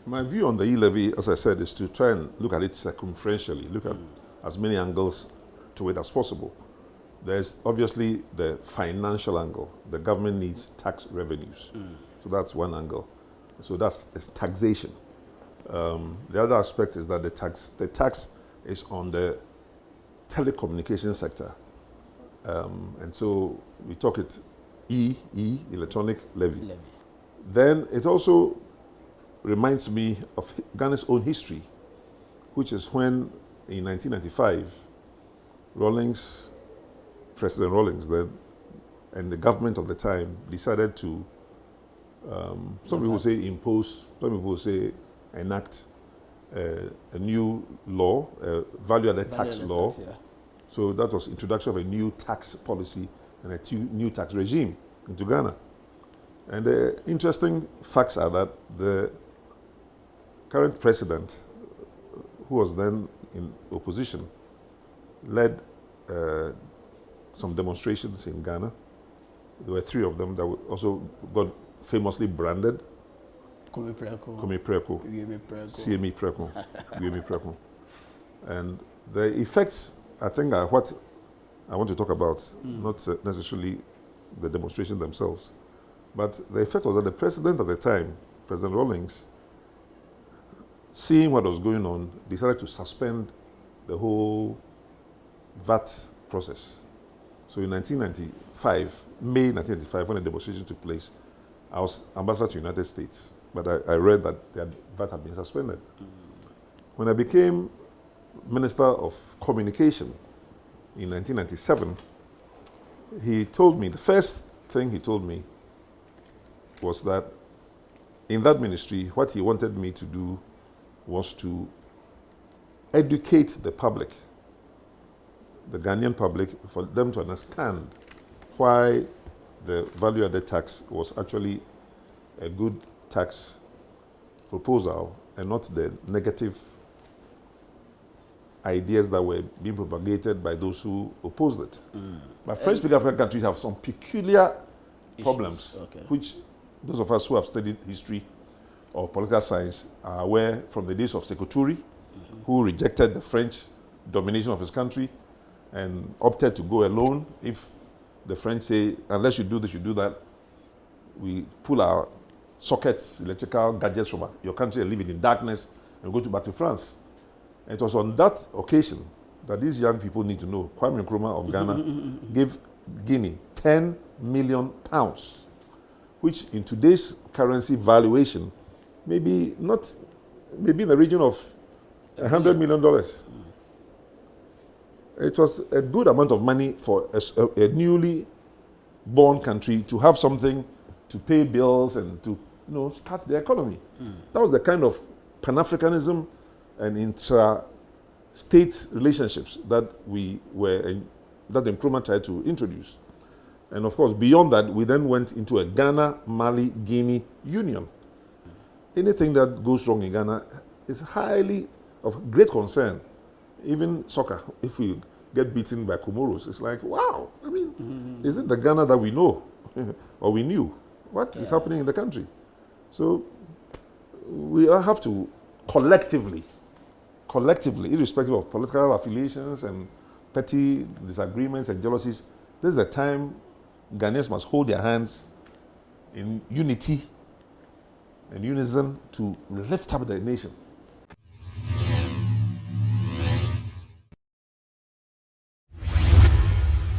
My view on the E-Levy, as I said, is to try and look at it circumferentially, look at as many angles to it as possible. There's obviously the financial angle. The government needs tax revenues. So that's one angle. So that's taxation. The other aspect is that the tax is on the telecommunication sector. And so we talk it Electronic Levy. Then it also reminds me of Ghana's own history, which is when in 1995, President Rawlings then, and the government of the time decided to, some people say impose, some people say enact a new law, a value-added tax law. So that was introduction of a new tax policy and a new tax regime into Ghana. And the interesting facts are that the current president, who was then in opposition, led some demonstrations in Ghana. There were 3 of them that also got famously branded. Kome Preko, CME Preko. And the effects, I think, are what I want to talk about, not necessarily the demonstration themselves. But the effect was that the president at the time, President Rawlings, seeing what was going on, decided to suspend the whole VAT process. So in 1995, May 1995, when the demonstration took place, I was ambassador to the United States, but I read that the VAT had been suspended. When I became Minister of Communication in 1997, he told me, the first thing he told me was that in that ministry, what he wanted me to do was to educate the public, the Ghanaian public, for them to understand why the value-added tax was actually a good tax proposal and not the negative ideas that were being propagated by those who opposed it. But French-speaking African countries have some peculiar problems, which those of us who have studied history or political science are aware from the days of Sékou Touré, who rejected the French domination of his country and opted to go alone. If the French say, unless you do this, you do that, we pull our sockets, electrical gadgets from your country and leave it in darkness and go back to France. And it was on that occasion that these young people need to know. Kwame Nkrumah of Ghana gave Guinea 10 million pounds, which in today's currency valuation may be in the region of $100 million. It was a good amount of money for a newly born country to have something to pay bills and to start the economy. That was the kind of Pan-Africanism and intra-state relationships that that Nkrumah tried to introduce. And of course, beyond that, we then went into a Ghana-Mali-Guinea union. Anything that goes wrong in Ghana is highly of great concern. Even soccer, if we get beaten by Comoros, it's like, wow, I mean, is it the Ghana that we know or we knew? What is happening in the country? So we have to collectively, irrespective of political affiliations and petty disagreements and jealousies, this is the time Ghanaians must hold their hands in unity and unison to lift up the nation.